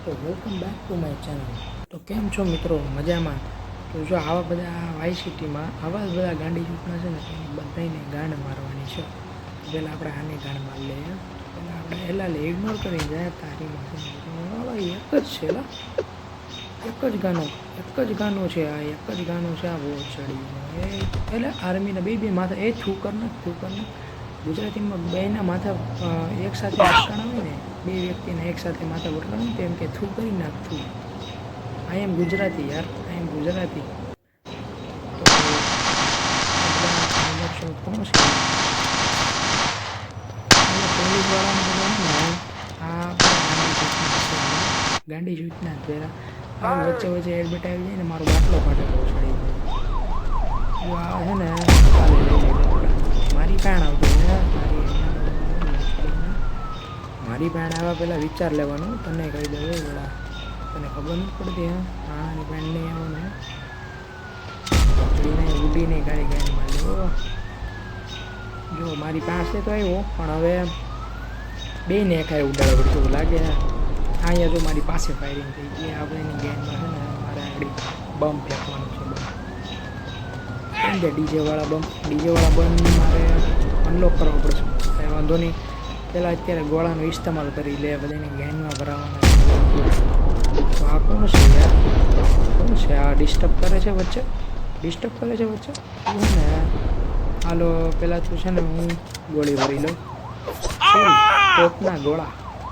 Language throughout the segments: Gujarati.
તો welcome back to my channel. તો કેમ છો મિત્રો? મજામાં? તો જો આવા બધા વાય સિટીમાં આવા જ બધા ગાંડી જૂથના છે ને એને બધાને ગાંડ મારવાની છે. પહેલાં આપણે આને ગાંડ મારી લઈએ. પહેલાં આપણે એલા ઇગ્નોર કરી જાય તારીમાં એક જ છે લા એક જ ગાનું છે આ બહુ ચડી એટલે આર્મીના બે માથા એ થૂકર ને ગુજરાતીમાં બેના માથા એક સાથે અટકાણા હોય ને બે વ્યક્તિને એક સાથે માથા ભટકાણા હોય તેમ કે થૂ કરી નાખતું. આઈ એમ ગુજરાતી યાર, આઈ એમ ગુજરાતી. તો કોણ છે પોલીસવાળાને આ ગાંડી જૂથના પહેલાં વચ્ચે એડવર્ટાઈઝ જાય ને મારો બાટલો ફાટેલો ચડી જાય આ છે ને મારી પેણ આવતું મારી પેણ આવ્યા પહેલાં વિચાર લેવાનો. તને કહી દઉં પેલા તને ખબર નથી પડતી હા એની પેણ નહીં આવો ને ઉડીને ગાડી ગાડી મારી જો મારી પાસે તો આવ્યો પણ હવે બેને એકાએ ઉડાડવા પડતું લાગે. અહીંયા જો મારી પાસે ફાયરિંગ થઈ ગઈ આપણે એની ગેમમાં છે ને મારે આગળ બમ ફેંકવાનું છે. ડીજેવાળા બમ મારે અનલોક કરવો પડશે. કંઈ વાંધો નહીં, પહેલાં અત્યારે ગોળાનો ઇસ્તેમાલ કરી લે બધાની ગેંગમાં ભરાવાના. તો આ કોણ છે યાર? કોણ છે આ ડિસ્ટર્બ કરે છે વચ્ચે ને હાલો પહેલાં તું છે ને હું ગોળી ભરી લઉં. ટોપના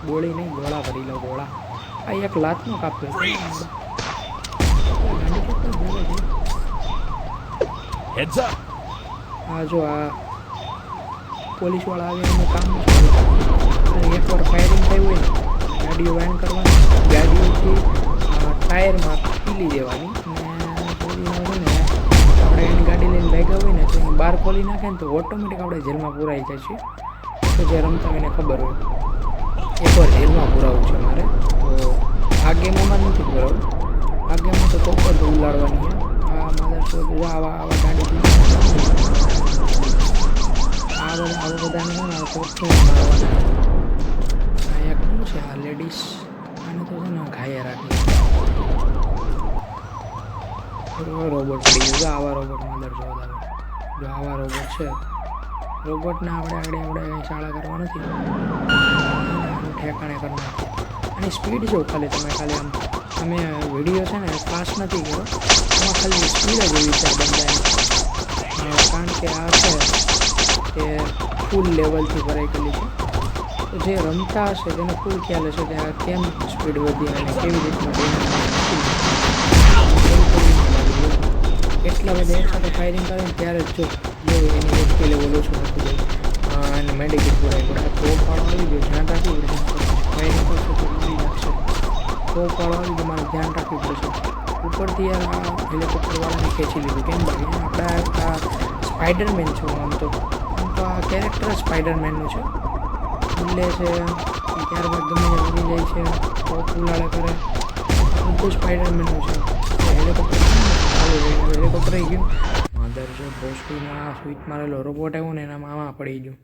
ગોળી નહીં ગોળા ભરી લઉં. ગોળા આ એક લાતનો કાપ્યો હા જો આ પોલીસવાળા આવે એનું કામ એકવાર ફાયરિંગ થયું હોય ને ગાડીઓ વેન કરવાની, ગાડીઓથી ટાયરમાં પીલી દેવાની ને આપણે એની ગાડી લઈને ભેગા હોય ને તો એને બહાર ખોલી નાખે ને તો ઓટોમેટિક આપણે જેલમાં પુરાઈ જાય છે. તો જે રમતા હોય એને ખબર હોય એકવાર જેલમાં પુરાવું છે મારે. તો આ ગેમોમાં નથી પુરાવું, આ ગેમમાં તો ચોક્કસ ઉલાડવાની છે. આ મારા શોધ આવા ગાડી આવા બધાને ચોખ્ખું મારવાના. આ એક શું છે આ લેડીઝ આને તો છે ને ઘાયે રાખી રોબોટ પડી ગયું. આવા રોબોટ મદર જોવા આવે જો આવા રોબોટ છે. રોબોટને આપણે કંઈ શાળા કરવા નથી, ઠેકાણે કરી નાખીએ. આની સ્પીડ જો ખાલી તમે આમ તમે વિડીયો છે ને ફાસ્ટ નથી કર્યો એમાં ખાલી સ્પીડ જ એવી છે બંધાની. કારણ કે આ છે કે ફૂલ લેવલથી ભરાઈ ગયેલી છે. તો જે રમતા હશે તેને ફૂલ ખ્યાલ હશે કે આ કેમ સ્પીડ વધી અને કેવી રીતના એટલા બધા એકસાથે ફાયરિંગ કરે ને ત્યારે જ જો એની એચપી લેવલ ઓછું થતું જાય અને મેડિકેટ પુરાઈ પડે. તોપવાળો આવી ગયો ધ્યાન રાખવું પડશે. ફાયરિંગ કરશે તો ઉડી નાખશે. તોપવાળો આવી ગયો મારે ધ્યાન રાખવું પડશે. ઉપરથી યાર આ હેલિકોપ્ટરવાળાને ખેંચી લીધું. કેમ ભાઈ આપણે આ સ્પાઈડરમેન છું આમ તો આ કેરેક્ટર સ્પાઈડરમેનનું છે. ઉલ્લે છે ત્યારબાદ ગમે તે ઉડી જાય છે ટોપ ઉલાળે કરે બધું સ્પાઈડરમેનનું છે. હેલિકોપ્ટર આવી ગયું માધર છે ભોસડીમાં સ્વિચ મારેલો રોબોટ આવ્યો ને એના મામા પડી ગયું.